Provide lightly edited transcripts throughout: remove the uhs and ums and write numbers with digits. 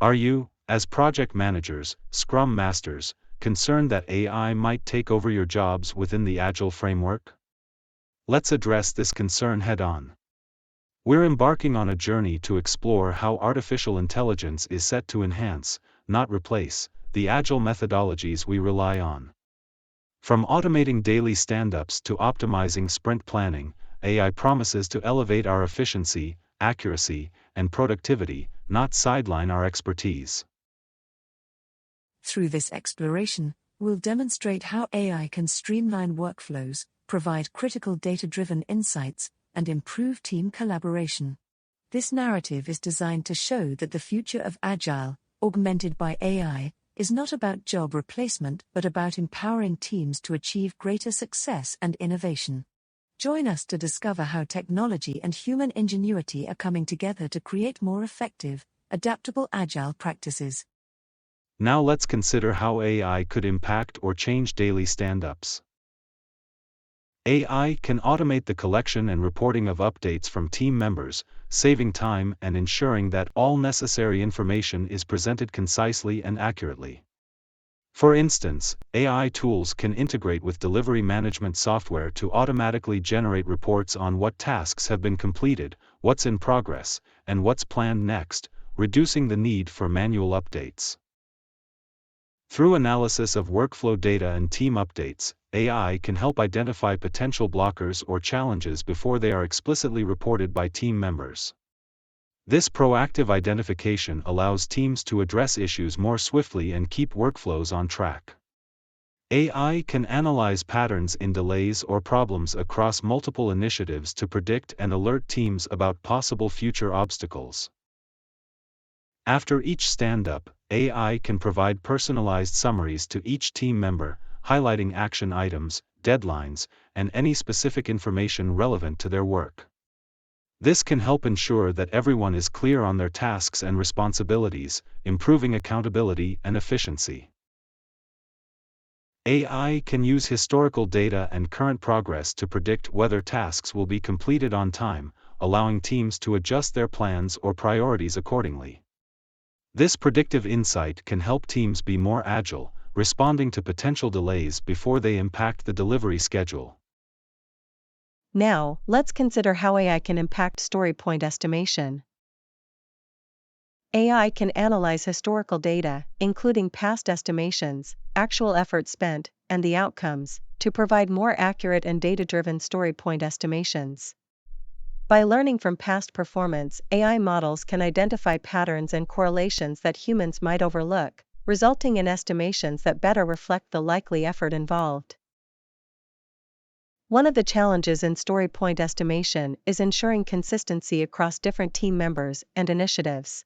Are you, as project managers, scrum masters, concerned that AI might take over your jobs within the Agile framework? Let's address this concern head-on. We're embarking on a journey to explore how artificial intelligence is set to enhance, not replace, the Agile methodologies we rely on. From automating daily stand-ups to optimizing sprint planning, AI promises to elevate our efficiency, accuracy, and productivity, not sideline our expertise. Through this exploration, we'll demonstrate how AI can streamline workflows, provide critical data-driven insights, and improve team collaboration. This narrative is designed to show that the future of Agile, augmented by AI, is not about job replacement but about empowering teams to achieve greater success and innovation. Join us to discover how technology and human ingenuity are coming together to create more effective, adaptable Agile practices. Now let's consider how AI could impact or change daily stand-ups. AI can automate the collection and reporting of updates from team members, saving time and ensuring that all necessary information is presented concisely and accurately. For instance, AI tools can integrate with delivery management software to automatically generate reports on what tasks have been completed, what's in progress, and what's planned next, reducing the need for manual updates. Through analysis of workflow data and team updates, AI can help identify potential blockers or challenges before they are explicitly reported by team members. This proactive identification allows teams to address issues more swiftly and keep workflows on track. AI can analyze patterns in delays or problems across multiple initiatives to predict and alert teams about possible future obstacles. After each stand-up, AI can provide personalized summaries to each team member, highlighting action items, deadlines, and any specific information relevant to their work. This can help ensure that everyone is clear on their tasks and responsibilities, improving accountability and efficiency. AI can use historical data and current progress to predict whether tasks will be completed on time, allowing teams to adjust their plans or priorities accordingly. This predictive insight can help teams be more agile, responding to potential delays before they impact the delivery schedule. Now, let's consider how AI can impact story point estimation. AI can analyze historical data, including past estimations, actual effort spent, and the outcomes, to provide more accurate and data-driven story point estimations. By learning from past performance, AI models can identify patterns and correlations that humans might overlook, resulting in estimations that better reflect the likely effort involved. One of the challenges in story point estimation is ensuring consistency across different team members and initiatives.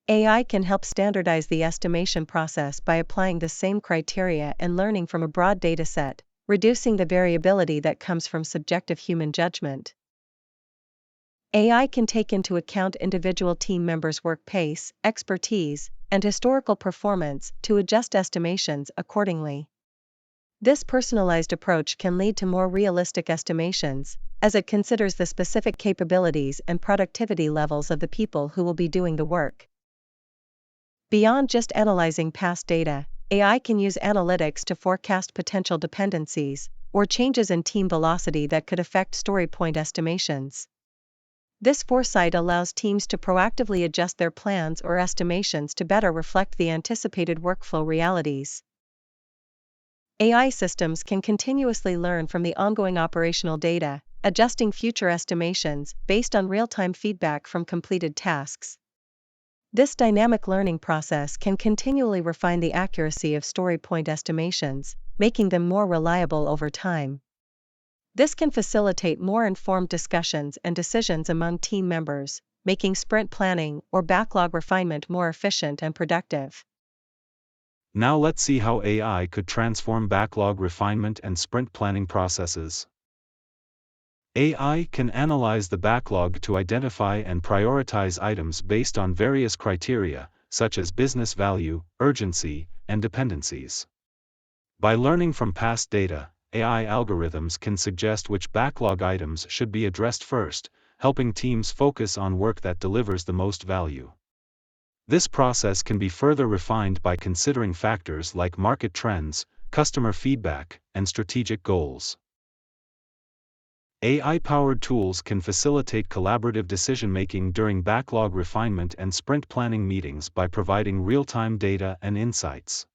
AI can help standardize the estimation process by applying the same criteria and learning from a broad dataset, reducing the variability that comes from subjective human judgment. AI can take into account individual team members' work pace, expertise, and historical performance to adjust estimations accordingly. This personalized approach can lead to more realistic estimations, as it considers the specific capabilities and productivity levels of the people who will be doing the work. Beyond just analyzing past data, AI can use analytics to forecast potential dependencies or changes in team velocity that could affect story point estimations. This foresight allows teams to proactively adjust their plans or estimations to better reflect the anticipated workflow realities. AI systems can continuously learn from the ongoing operational data, adjusting future estimations based on real-time feedback from completed tasks. This dynamic learning process can continually refine the accuracy of story point estimations, making them more reliable over time. This can facilitate more informed discussions and decisions among team members, making sprint planning or backlog refinement more efficient and productive. Now let's see how AI could transform backlog refinement and sprint planning processes. AI can analyze the backlog to identify and prioritize items based on various criteria, such as business value, urgency, and dependencies. By learning from past data, AI algorithms can suggest which backlog items should be addressed first, helping teams focus on work that delivers the most value. This process can be further refined by considering factors like market trends, customer feedback, and strategic goals. AI-powered tools can facilitate collaborative decision-making during backlog refinement and sprint planning meetings by providing real-time data and insights.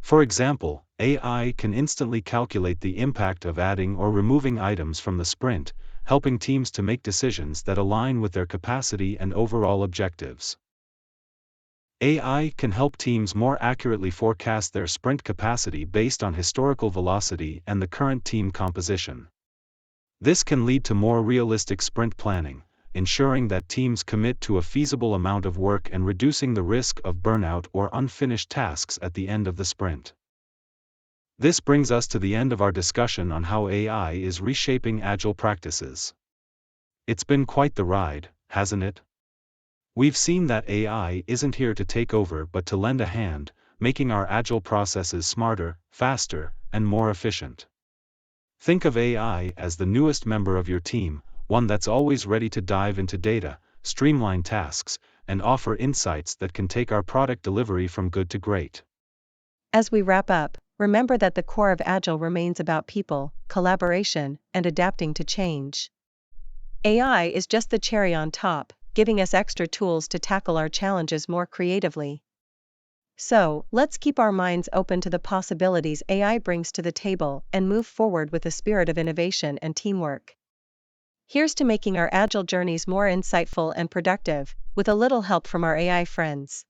For example, AI can instantly calculate the impact of adding or removing items from the sprint, helping teams to make decisions that align with their capacity and overall objectives. AI can help teams more accurately forecast their sprint capacity based on historical velocity and the current team composition. This can lead to more realistic sprint planning, ensuring that teams commit to a feasible amount of work and reducing the risk of burnout or unfinished tasks at the end of the sprint. This brings us to the end of our discussion on how AI is reshaping Agile practices. It's been quite the ride, hasn't it? We've seen that AI isn't here to take over but to lend a hand, making our Agile processes smarter, faster, and more efficient. Think of AI as the newest member of your team, one that's always ready to dive into data, streamline tasks, and offer insights that can take our product delivery from good to great. As we wrap up, remember that the core of Agile remains about people, collaboration, and adapting to change. AI is just the cherry on top, giving us extra tools to tackle our challenges more creatively. So, let's keep our minds open to the possibilities AI brings to the table and move forward with a spirit of innovation and teamwork. Here's to making our Agile journeys more insightful and productive, with a little help from our AI friends.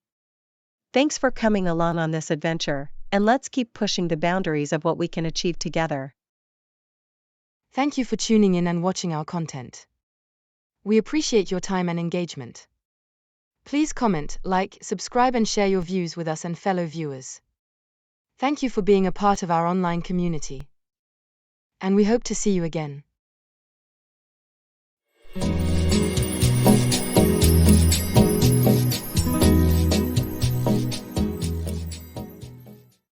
Thanks for coming along on this adventure, and let's keep pushing the boundaries of what we can achieve together. Thank you for tuning in and watching our content. We appreciate your time and engagement. Please comment, like, subscribe and share your views with us and fellow viewers. Thank you for being a part of our online community. And we hope to see you again.